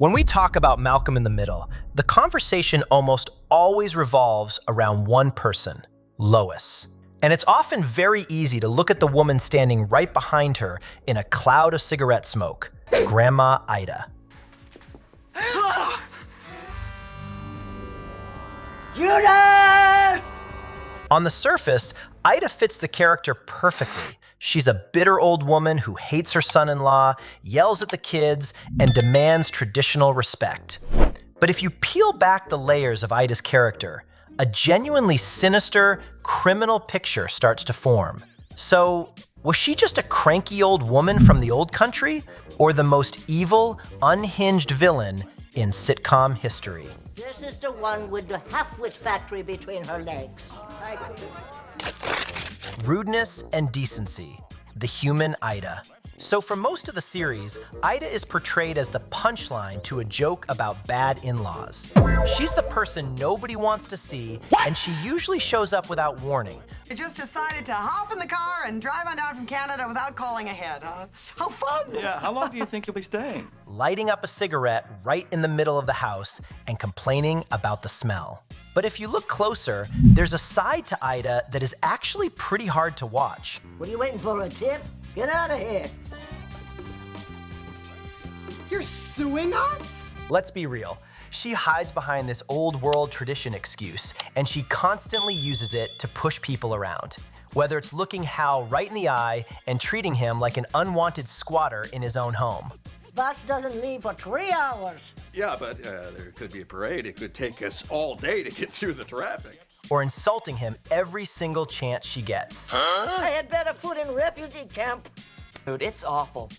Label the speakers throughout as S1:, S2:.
S1: When we talk about Malcolm in the Middle, the conversation almost always revolves around one person, Lois. And it's often very easy to look at the woman standing right behind her in a cloud of cigarette smoke, Grandma Ida.
S2: Judith!
S1: On the surface, Ida fits the character perfectly. She's a bitter old woman who hates her son-in-law, yells at the kids, and demands traditional respect. But if you peel back the layers of Ida's character, a genuinely sinister, criminal picture starts to form. So, was she just a cranky old woman from the old country, or the most evil, unhinged villain in sitcom history?
S2: This is the one with the half-wit factory between her legs.
S1: Rudeness and decency, the human Ida. So for most of the series, Ida is portrayed as the punchline to a joke about bad in-laws. She's the person nobody wants to see, and she usually shows up without warning.
S3: I just decided to hop in the car and drive on down from Canada without calling ahead. How fun!
S4: Yeah, how long do you think you'll be staying?
S1: Lighting up a cigarette right in the middle of the house and complaining about the smell. But if you look closer, there's a side to Ida that is actually pretty hard to watch.
S2: What are you waiting for, a tip? Get out of here.
S3: You're suing us?
S1: Let's be real. She hides behind this old world tradition excuse, and she constantly uses it to push people around. Whether it's looking Hal right in the eye and treating him like an unwanted squatter in his own home.
S2: Bus doesn't leave for 3 hours.
S4: Yeah, but there could be a parade. It could take us all day to get through the traffic.
S1: Or insulting him every single chance she gets.
S2: I had better put in refugee camp.
S5: Dude, it's awful.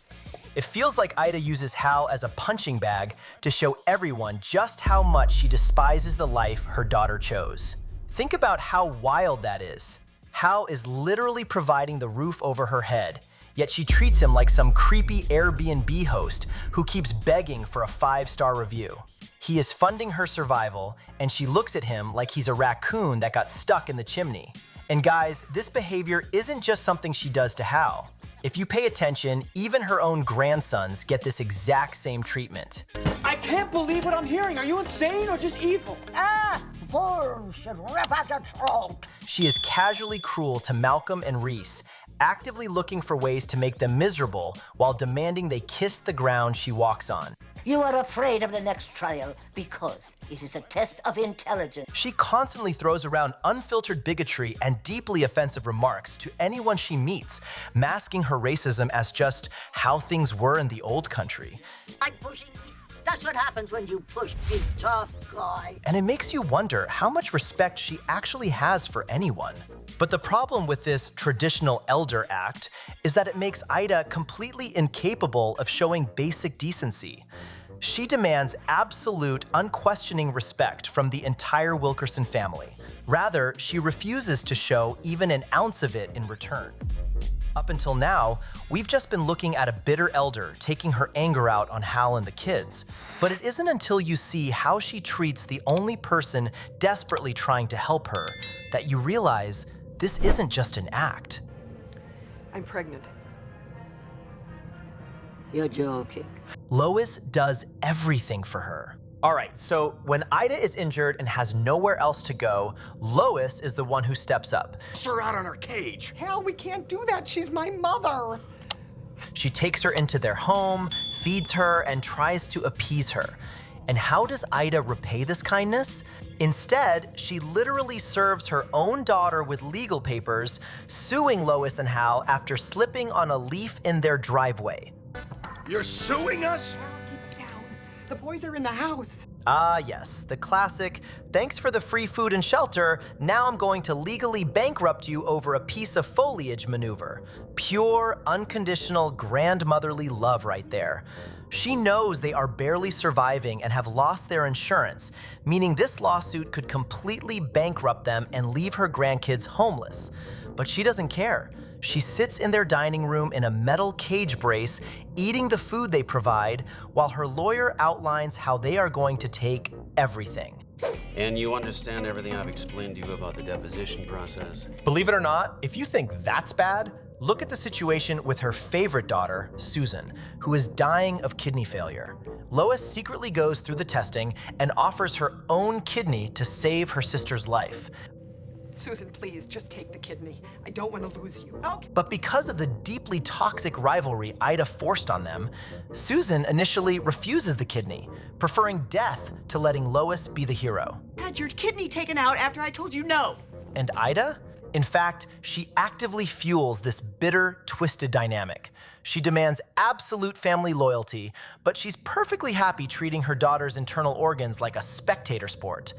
S1: It feels like Ida uses Hal as a punching bag to show everyone just how much she despises the life her daughter chose. Think about how wild that is. Hal is literally providing the roof over her head, yet she treats him like some creepy Airbnb host who keeps begging for a 5-star review. He is funding her survival, and she looks at him like he's a raccoon that got stuck in the chimney. And guys, this behavior isn't just something she does to Hal. If you pay attention, even her own grandsons get this exact same treatment.
S5: I can't believe what I'm hearing. Are you insane or just evil?
S2: Fools should rip out your throat.
S1: She is casually cruel to Malcolm and Reese, actively looking for ways to make them miserable while demanding they kiss the ground she walks on.
S2: You are afraid of the next trial because it is a test of intelligence.
S1: She constantly throws around unfiltered bigotry and deeply offensive remarks to anyone she meets, masking her racism as just how things were in the old country.
S2: Like pushing me. That's what happens when you push big tough guy.
S1: And it makes you wonder how much respect she actually has for anyone. But the problem with this traditional elder act is that it makes Ida completely incapable of showing basic decency. She demands absolute, unquestioning respect from the entire Wilkerson family. Rather, she refuses to show even an ounce of it in return. Up until now, we've just been looking at a bitter elder taking her anger out on Hal and the kids. But it isn't until you see how she treats the only person desperately trying to help her that you realize this isn't just an act.
S3: I'm pregnant.
S2: You're joking.
S1: Lois does everything for her. All right, so when Ida is injured and has nowhere else to go, Lois is the one who steps up.
S4: Her out on her cage.
S3: Hell, we can't do that. She's my mother.
S1: She takes her into their home, feeds her, and tries to appease her. And how does Ida repay this kindness? Instead, she literally serves her own daughter with legal papers, suing Lois and Hal after slipping on a leaf in their driveway.
S4: You're suing us?
S3: Keep it down. The boys are in the house.
S1: Ah, yes, the classic, thanks for the free food and shelter, now I'm going to legally bankrupt you over a piece of foliage maneuver. Pure, unconditional, grandmotherly love right there. She knows they are barely surviving and have lost their insurance, meaning this lawsuit could completely bankrupt them and leave her grandkids homeless. But she doesn't care. She sits in their dining room in a metal cage brace, eating the food they provide, while her lawyer outlines how they are going to take everything.
S6: And you understand everything I've explained to you about the deposition process?
S1: Believe it or not, if you think that's bad, Look at the situation with her favorite daughter, Susan, who is dying of kidney failure. Lois secretly goes through the testing and offers her own kidney to save her sister's life.
S3: Susan, please, just take the kidney. I don't want to lose you. Okay.
S1: But because of the deeply toxic rivalry Ida forced on them, Susan initially refuses the kidney, preferring death to letting Lois be the hero.
S6: I had your kidney taken out after I told you no.
S1: And Ida? In fact, she actively fuels this bitter, twisted dynamic. She demands absolute family loyalty, but she's perfectly happy treating her daughter's internal organs like a spectator sport.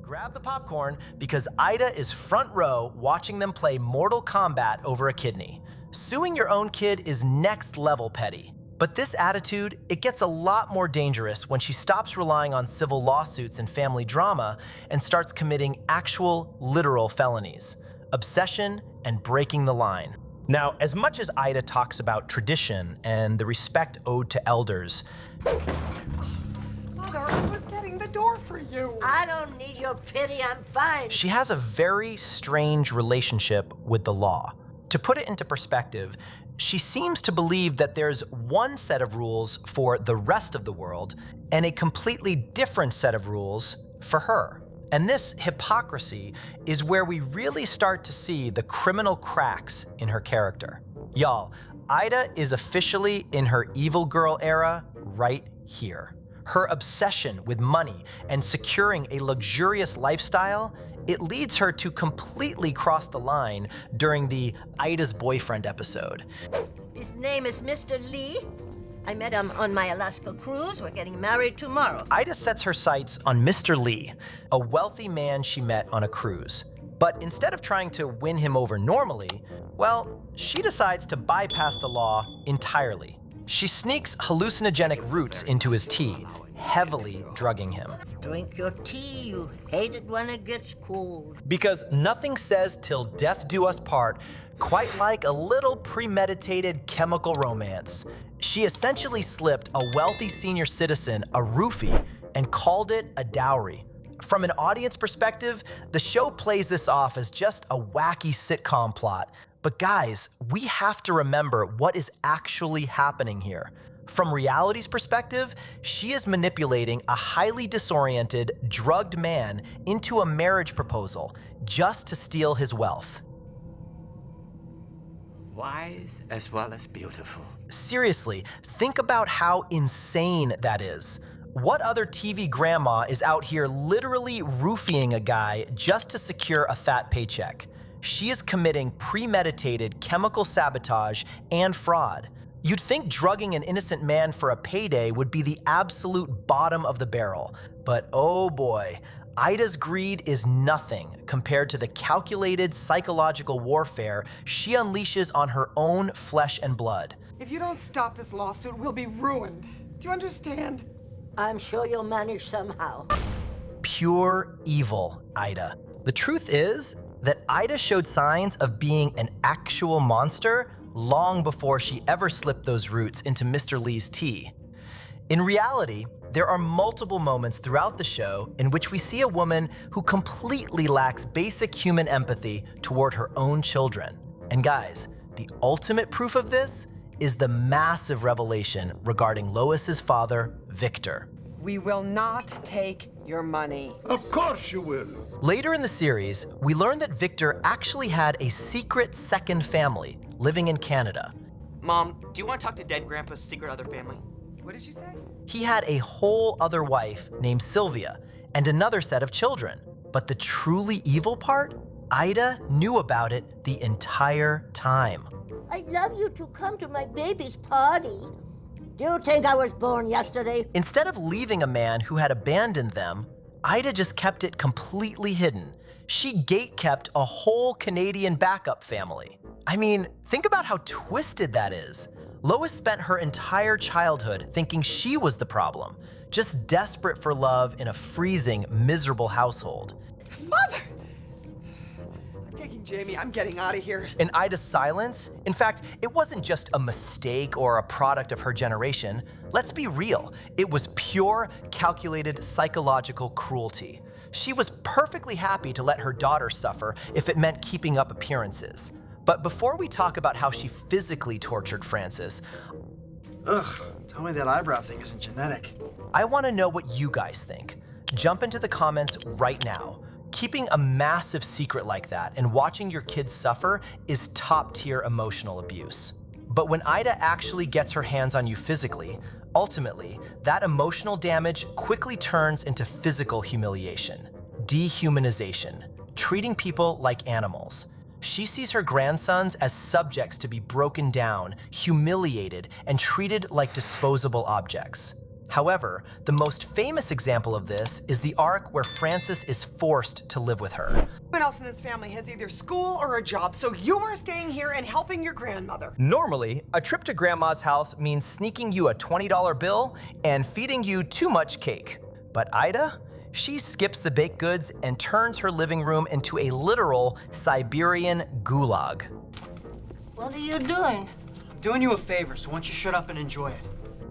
S1: Grab the popcorn because Ida is front row watching them play Mortal Kombat over a kidney. Suing your own kid is next level petty. But this attitude, it gets a lot more dangerous when she stops relying on civil lawsuits and family drama and starts committing actual, literal felonies. Obsession and breaking the line. Now, as much as Ida talks about tradition and the respect owed to elders,
S3: Mother, I was getting the door for you.
S2: I don't need your pity, I'm fine.
S1: she has a very strange relationship with the law. To put it into perspective, she seems to believe that there's one set of rules for the rest of the world and a completely different set of rules for her. And this hypocrisy is where we really start to see the criminal cracks in her character. Y'all, Ida is officially in her evil girl era right here. Her obsession with money and securing a luxurious lifestyle, it leads her to completely cross the line during the Ida's boyfriend episode.
S2: His name is Mr. Lee. I met him on my Alaska cruise. We're getting married tomorrow.
S1: Ida sets her sights on Mr. Lee, a wealthy man she met on a cruise. But instead of trying to win him over normally, well, she decides to bypass the law entirely. She sneaks hallucinogenic roots into his tea, heavily drugging him.
S2: Drink your tea. You hate it when it gets cold.
S1: Because nothing says till death do us part quite like a little premeditated chemical romance. She essentially slipped a wealthy senior citizen a roofie and called it a dowry. From an audience perspective, the show plays this off as just a wacky sitcom plot. But guys, we have to remember what is actually happening here. From reality's perspective, she is manipulating a highly disoriented, drugged man into a marriage proposal just to steal his wealth.
S7: Wise as well as beautiful.
S1: Seriously, think about how insane that is. What other TV grandma is out here literally roofing a guy just to secure a fat paycheck? She is committing premeditated chemical sabotage and fraud. You'd think drugging an innocent man for a payday would be the absolute bottom of the barrel, but oh boy, Ida's greed is nothing compared to the calculated psychological warfare she unleashes on her own flesh and blood.
S3: If you don't stop this lawsuit, we'll be ruined. Do you understand?
S2: I'm sure you'll manage somehow.
S1: Pure evil, Ida. The truth is that Ida showed signs of being an actual monster long before she ever slipped those roots into Mr. Lee's tea. In reality, there are multiple moments throughout the show in which we see a woman who completely lacks basic human empathy toward her own children. And guys, the ultimate proof of this is the massive revelation regarding Lois's father, Victor.
S3: We will not take your money.
S8: Of course you will.
S1: Later in the series, we learn that Victor actually had a secret second family living in Canada.
S6: Mom, do you want to talk to dead Grandpa's secret other family?
S3: What did you say?
S1: He had a whole other wife named Sylvia and another set of children. But the truly evil part? Ida knew about it the entire time.
S2: I'd love you to come to my baby's party. Do you think I was born yesterday?
S1: Instead of leaving a man who had abandoned them, Ida just kept it completely hidden. She gate-kept a whole Canadian backup family. I mean, think about how twisted that is. Lois spent her entire childhood thinking she was the problem, just desperate for love in a freezing, miserable household.
S3: Mother! I'm taking Jamie. I'm getting out of here.
S1: In Ida's silence, in fact, it wasn't just a mistake or a product of her generation. Let's be real, it was pure, calculated psychological cruelty. She was perfectly happy to let her daughter suffer if it meant keeping up appearances. But before we talk about how she physically tortured Francis,
S8: Ugh, tell me that eyebrow thing isn't genetic.
S1: I want to know what you guys think. Jump into the comments right now. Keeping a massive secret like that and watching your kids suffer is top-tier emotional abuse. But when Ida actually gets her hands on you physically, ultimately, that emotional damage quickly turns into physical humiliation, dehumanization, treating people like animals. She sees her grandsons as subjects to be broken down, humiliated, and treated like disposable objects. However, the most famous example of this is the arc where Francis is forced to live with her.
S3: Everyone else in this family has either school or a job, so you are staying here and helping your grandmother.
S1: Normally, a trip to Grandma's house means sneaking you a $20 bill and feeding you too much cake. But Ida? She skips the baked goods and turns her living room into a literal Siberian gulag.
S2: What are you doing?
S8: I'm doing you a favor, so why don't you shut up and enjoy it?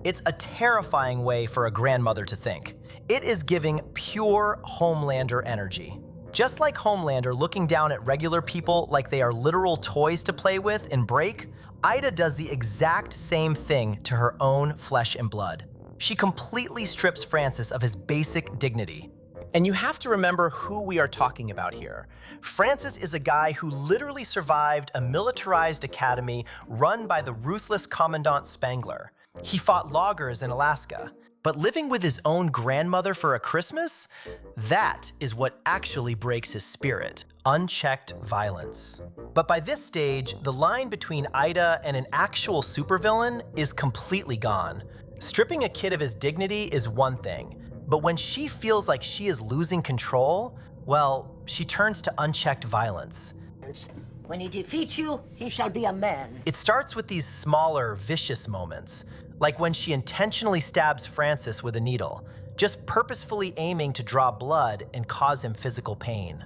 S1: It's a terrifying way for a grandmother to think. It is giving pure Homelander energy. Just like Homelander looking down at regular people like they are literal toys to play with and break, Ida does the exact same thing to her own flesh and blood. She completely strips Francis of his basic dignity. And you have to remember who we are talking about here. Francis is a guy who literally survived a militarized academy run by the ruthless Commandant Spangler. He fought loggers in Alaska. But living with his own grandmother for a Christmas? That is what actually breaks his spirit. Unchecked violence. But by this stage, the line between Ida and an actual supervillain is completely gone. Stripping a kid of his dignity is one thing, but when she feels like she is losing control, well, she turns to unchecked violence.
S2: When he defeats you, he shall be a man.
S1: It starts with these smaller, vicious moments, like when she intentionally stabs Francis with a needle, just purposefully aiming to draw blood and cause him physical pain.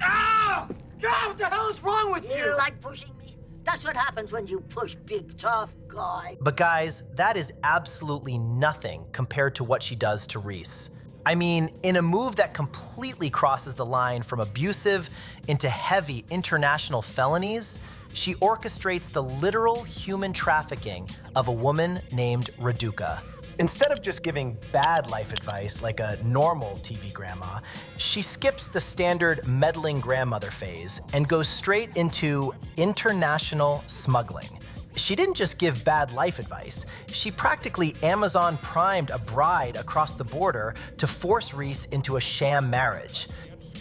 S3: Ah! God, what the hell is wrong with you?
S2: You like pushing me? That's what happens when you push big, tough guy.
S1: But guys, that is absolutely nothing compared to what she does to Reese. I mean, in a move that completely crosses the line from abusive into heavy international felonies, she orchestrates the literal human trafficking of a woman named Raduca. Instead of just giving bad life advice like a normal TV grandma, she skips the standard meddling grandmother phase and goes straight into international smuggling. She didn't just give bad life advice, she practically Amazon primed a bride across the border to force Reese into a sham marriage.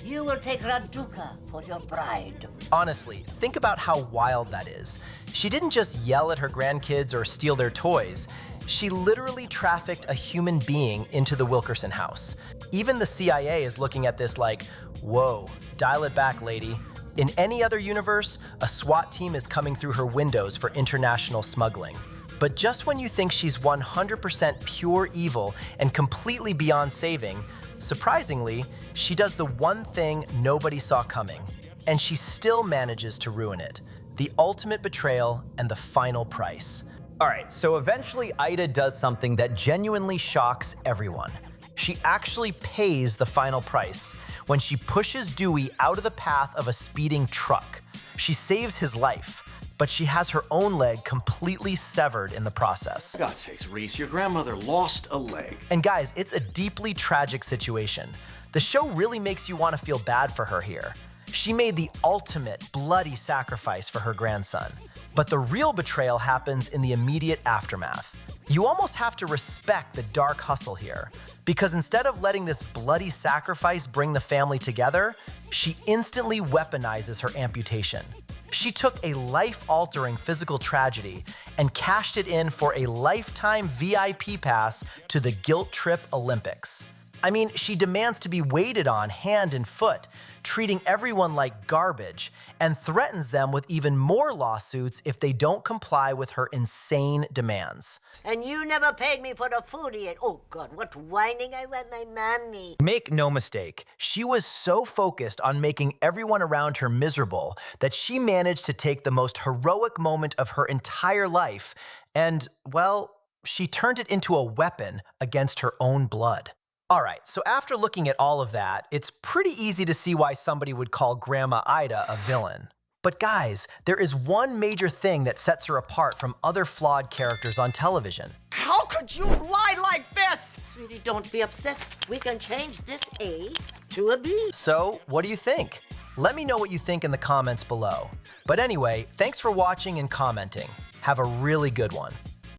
S2: You will take Raduca for your bride.
S1: Honestly, think about how wild that is. She didn't just yell at her grandkids or steal their toys. She literally trafficked a human being into the Wilkerson house. Even the CIA is looking at this like, whoa, dial it back, lady. In any other universe, a SWAT team is coming through her windows for international smuggling. But just when you think she's 100% pure evil and completely beyond saving, surprisingly, she does the one thing nobody saw coming, and she still manages to ruin it. The ultimate betrayal and the final price. All right, so eventually Ida does something that genuinely shocks everyone. She actually pays the final price when she pushes Dewey out of the path of a speeding truck. She saves his life, but she has her own leg completely severed in the process.
S4: For God's sakes, Reese, your grandmother lost a leg.
S1: And guys, it's a deeply tragic situation. The show really makes you want to feel bad for her here. She made the ultimate bloody sacrifice for her grandson. But the real betrayal happens in the immediate aftermath. You almost have to respect the dark hustle here, because instead of letting this bloody sacrifice bring the family together, she instantly weaponizes her amputation. She took a life-altering physical tragedy and cashed it in for a lifetime VIP pass to the Guilt Trip Olympics. I mean, she demands to be waited on hand and foot, treating everyone like garbage, and threatens them with even more lawsuits if they don't comply with her insane demands.
S2: And you never paid me for the food he ate. Oh, God, what whining I want my mommy.
S1: Make no mistake, she was so focused on making everyone around her miserable that she managed to take the most heroic moment of her entire life and, well, she turned it into a weapon against her own blood. All right, so after looking at all of that, it's pretty easy to see why somebody would call Grandma Ida a villain. But guys, there is one major thing that sets her apart from other flawed characters on television.
S3: How could you lie like this?
S2: Sweetie, don't be upset. We can change this A to a B.
S1: So, what do you think? Let me know what you think in the comments below. But anyway, thanks for watching and commenting. Have a really good one.